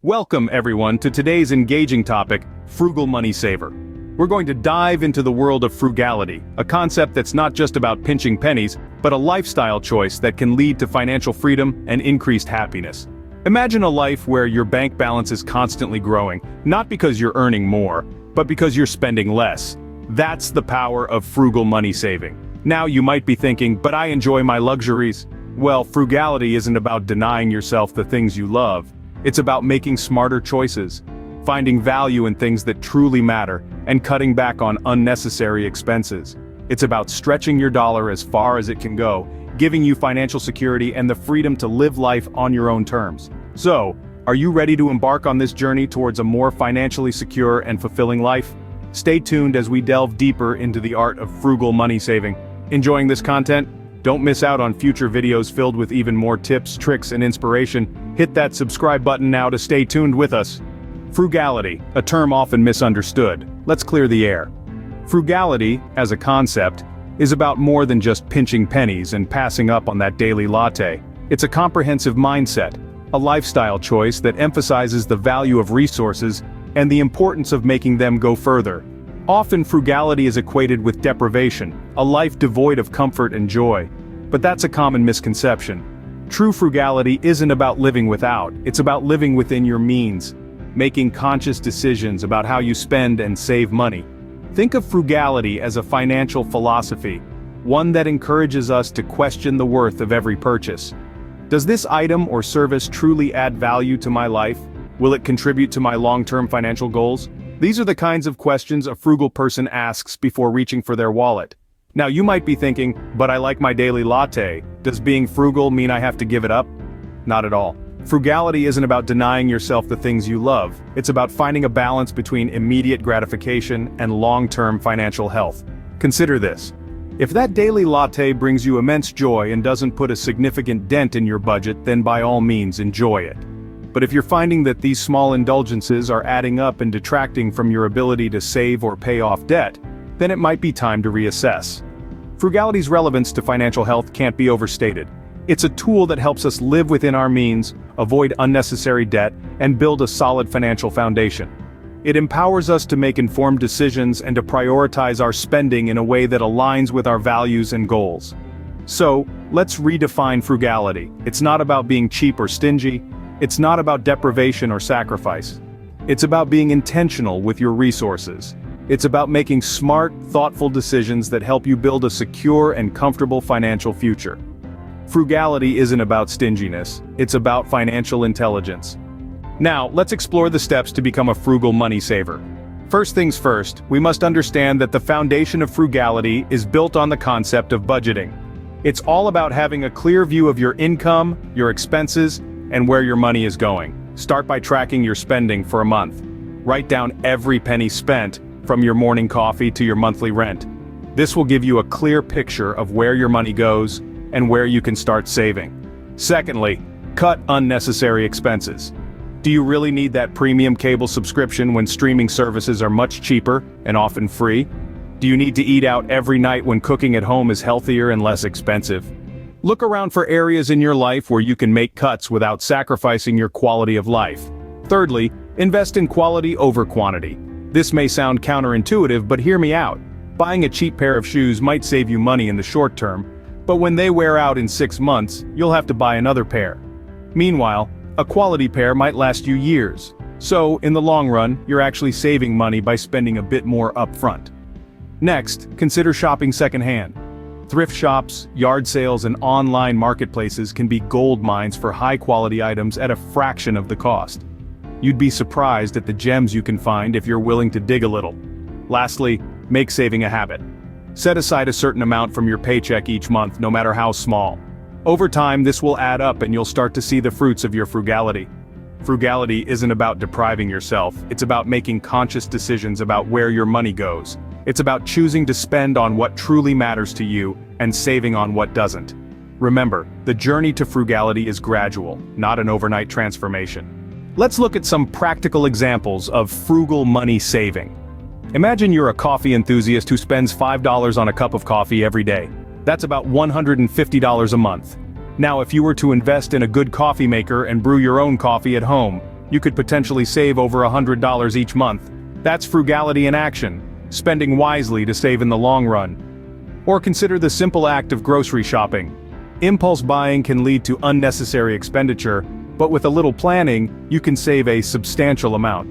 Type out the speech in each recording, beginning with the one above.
Welcome everyone to today's engaging topic, Frugal Money Saver. We're going to dive into the world of frugality, a concept that's not just about pinching pennies, but a lifestyle choice that can lead to financial freedom and increased happiness. Imagine a life where your bank balance is constantly growing, not because you're earning more, but because you're spending less. That's the power of frugal money saving. Now you might be thinking, but I enjoy my luxuries. Well, frugality isn't about denying yourself the things you love. It's about making smarter choices, finding value in things that truly matter, and cutting back on unnecessary expenses. It's about stretching your dollar as far as it can go, giving you financial security and the freedom to live life on your own terms. So, are you ready to embark on this journey towards a more financially secure and fulfilling life? Stay tuned as we delve deeper into the art of frugal money saving. Enjoying this content? Don't miss out on future videos filled with even more tips, tricks, and inspiration. Hit that subscribe button now to stay tuned with us. Frugality, a term often misunderstood. Let's clear the air. Frugality, as a concept, is about more than just pinching pennies and passing up on that daily latte. It's a comprehensive mindset, a lifestyle choice that emphasizes the value of resources and the importance of making them go further. Often frugality is equated with deprivation, a life devoid of comfort and joy. But that's a common misconception. True frugality isn't about living without, it's about living within your means, making conscious decisions about how you spend and save money. Think of frugality as a financial philosophy, one that encourages us to question the worth of every purchase. Does this item or service truly add value to my life? Will it contribute to my long-term financial goals? These are the kinds of questions a frugal person asks before reaching for their wallet. Now you might be thinking, but I like my daily latte. Does being frugal mean I have to give it up? Not at all. Frugality isn't about denying yourself the things you love. It's about finding a balance between immediate gratification and long-term financial health. Consider this. If that daily latte brings you immense joy and doesn't put a significant dent in your budget, then by all means enjoy it. But if you're finding that these small indulgences are adding up and detracting from your ability to save or pay off debt, then it might be time to reassess. Frugality's relevance to financial health can't be overstated. It's a tool that helps us live within our means, avoid unnecessary debt, and build a solid financial foundation. It empowers us to make informed decisions and to prioritize our spending in a way that aligns with our values and goals. So, let's redefine frugality. It's not about being cheap or stingy. It's not about deprivation or sacrifice. It's about being intentional with your resources. It's about making smart, thoughtful decisions that help you build a secure and comfortable financial future. Frugality isn't about stinginess, it's about financial intelligence. Now, let's explore the steps to become a frugal money saver. First things first, we must understand that the foundation of frugality is built on the concept of budgeting. It's all about having a clear view of your income, your expenses, and where your money is going. Start by tracking your spending for a month. Write down every penny spent, from your morning coffee to your monthly rent. This will give you a clear picture of where your money goes and where you can start saving. Secondly, cut unnecessary expenses. Do you really need that premium cable subscription when streaming services are much cheaper and often free? Do you need to eat out every night when cooking at home is healthier and less expensive? Look around for areas in your life where you can make cuts without sacrificing your quality of life. Thirdly, invest in quality over quantity. This may sound counterintuitive, but hear me out. Buying a cheap pair of shoes might save you money in the short term, but when they wear out in 6 months, you'll have to buy another pair. Meanwhile, a quality pair might last you years. So, in the long run, you're actually saving money by spending a bit more upfront. Next, consider shopping secondhand. Thrift shops, yard sales, and online marketplaces can be gold mines for high-quality items at a fraction of the cost. You'd be surprised at the gems you can find if you're willing to dig a little. Lastly, make saving a habit. Set aside a certain amount from your paycheck each month, no matter how small. Over time, this will add up and you'll start to see the fruits of your frugality. Frugality isn't about depriving yourself, it's about making conscious decisions about where your money goes. It's about choosing to spend on what truly matters to you and saving on what doesn't. Remember, the journey to frugality is gradual, not an overnight transformation. Let's look at some practical examples of frugal money saving. Imagine you're a coffee enthusiast who spends $5 on a cup of coffee every day. That's about $150 a month. Now, if you were to invest in a good coffee maker and brew your own coffee at home, you could potentially save over $100 each month. That's frugality in action, spending wisely to save in the long run. Or consider the simple act of grocery shopping. Impulse buying can lead to unnecessary expenditure, but with a little planning, you can save a substantial amount.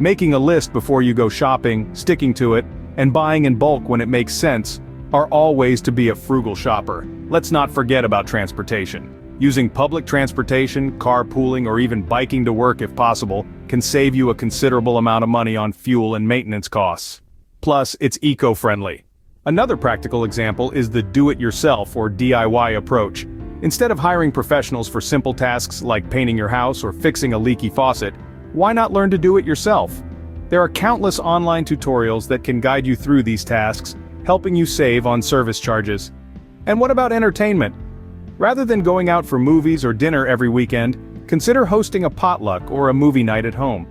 Making a list before you go shopping, sticking to it, and buying in bulk when it makes sense are all ways to be a frugal shopper. Let's not forget about transportation. Using public transportation, carpooling, or even biking to work if possible, can save you a considerable amount of money on fuel and maintenance costs. Plus, it's eco-friendly. Another practical example is the do-it-yourself or DIY approach. Instead of hiring professionals for simple tasks like painting your house or fixing a leaky faucet, why not learn to do it yourself? There are countless online tutorials that can guide you through these tasks, helping you save on service charges. And what about entertainment? Rather than going out for movies or dinner every weekend, consider hosting a potluck or a movie night at home.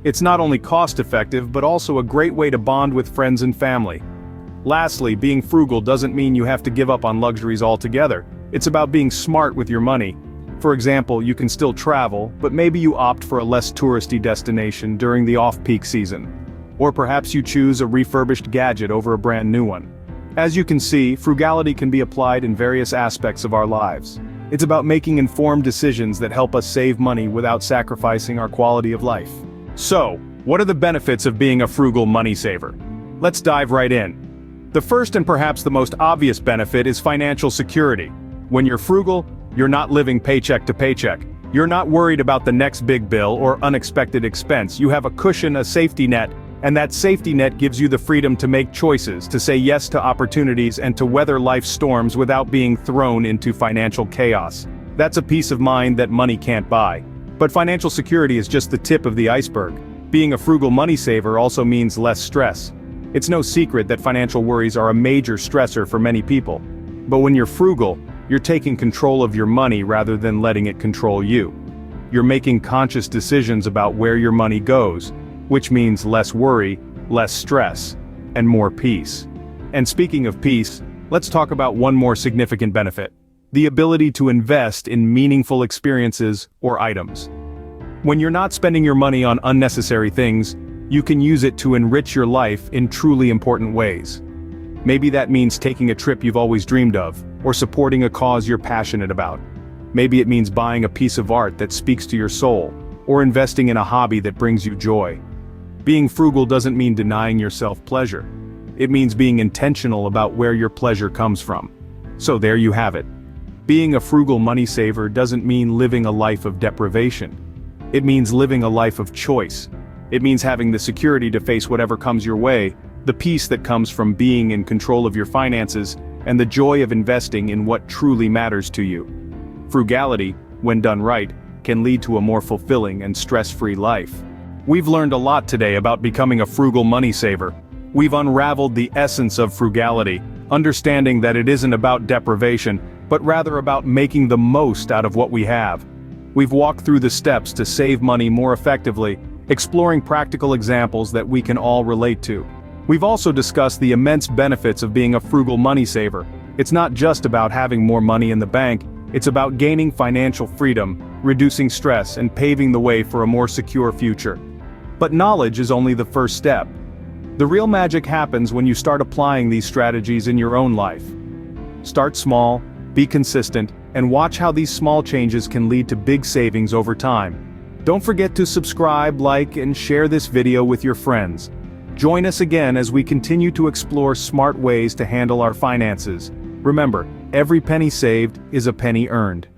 It's not only cost-effective but also a great way to bond with friends and family. Lastly, being frugal doesn't mean you have to give up on luxuries altogether. It's about being smart with your money. For example, you can still travel, but maybe you opt for a less touristy destination during the off-peak season. Or perhaps you choose a refurbished gadget over a brand new one. As you can see, frugality can be applied in various aspects of our lives. It's about making informed decisions that help us save money without sacrificing our quality of life. So, what are the benefits of being a frugal money saver? Let's dive right in. The first and perhaps the most obvious benefit is financial security. When you're frugal, you're not living paycheck to paycheck. You're not worried about the next big bill or unexpected expense. You have a cushion, a safety net, and that safety net gives you the freedom to make choices, to say yes to opportunities, and to weather life's storms without being thrown into financial chaos. That's a peace of mind that money can't buy. But financial security is just the tip of the iceberg. Being a frugal money saver also means less stress. It's no secret that financial worries are a major stressor for many people. But when you're frugal, you're taking control of your money rather than letting it control you. You're making conscious decisions about where your money goes, which means less worry, less stress, and more peace. And speaking of peace, let's talk about one more significant benefit: the ability to invest in meaningful experiences or items. When you're not spending your money on unnecessary things, you can use it to enrich your life in truly important ways. Maybe that means taking a trip you've always dreamed of, or supporting a cause you're passionate about. Maybe it means buying a piece of art that speaks to your soul, or investing in a hobby that brings you joy. Being frugal doesn't mean denying yourself pleasure. It means being intentional about where your pleasure comes from. So there you have it. Being a frugal money saver doesn't mean living a life of deprivation. It means living a life of choice. It means having the security to face whatever comes your way, the peace that comes from being in control of your finances, and the joy of investing in what truly matters to you. Frugality, when done right, can lead to a more fulfilling and stress-free life. We've learned a lot today about becoming a frugal money saver. We've unraveled the essence of frugality, understanding that it isn't about deprivation, but rather about making the most out of what we have. We've walked through the steps to save money more effectively, exploring practical examples that we can all relate to. We've also discussed the immense benefits of being a frugal money saver. It's not just about having more money in the bank, it's about gaining financial freedom, reducing stress, and paving the way for a more secure future. But knowledge is only the first step. The real magic happens when you start applying these strategies in your own life. Start small, be consistent, and watch how these small changes can lead to big savings over time. Don't forget to subscribe, like, and share this video with your friends. Join us again as we continue to explore smart ways to handle our finances. Remember, every penny saved is a penny earned.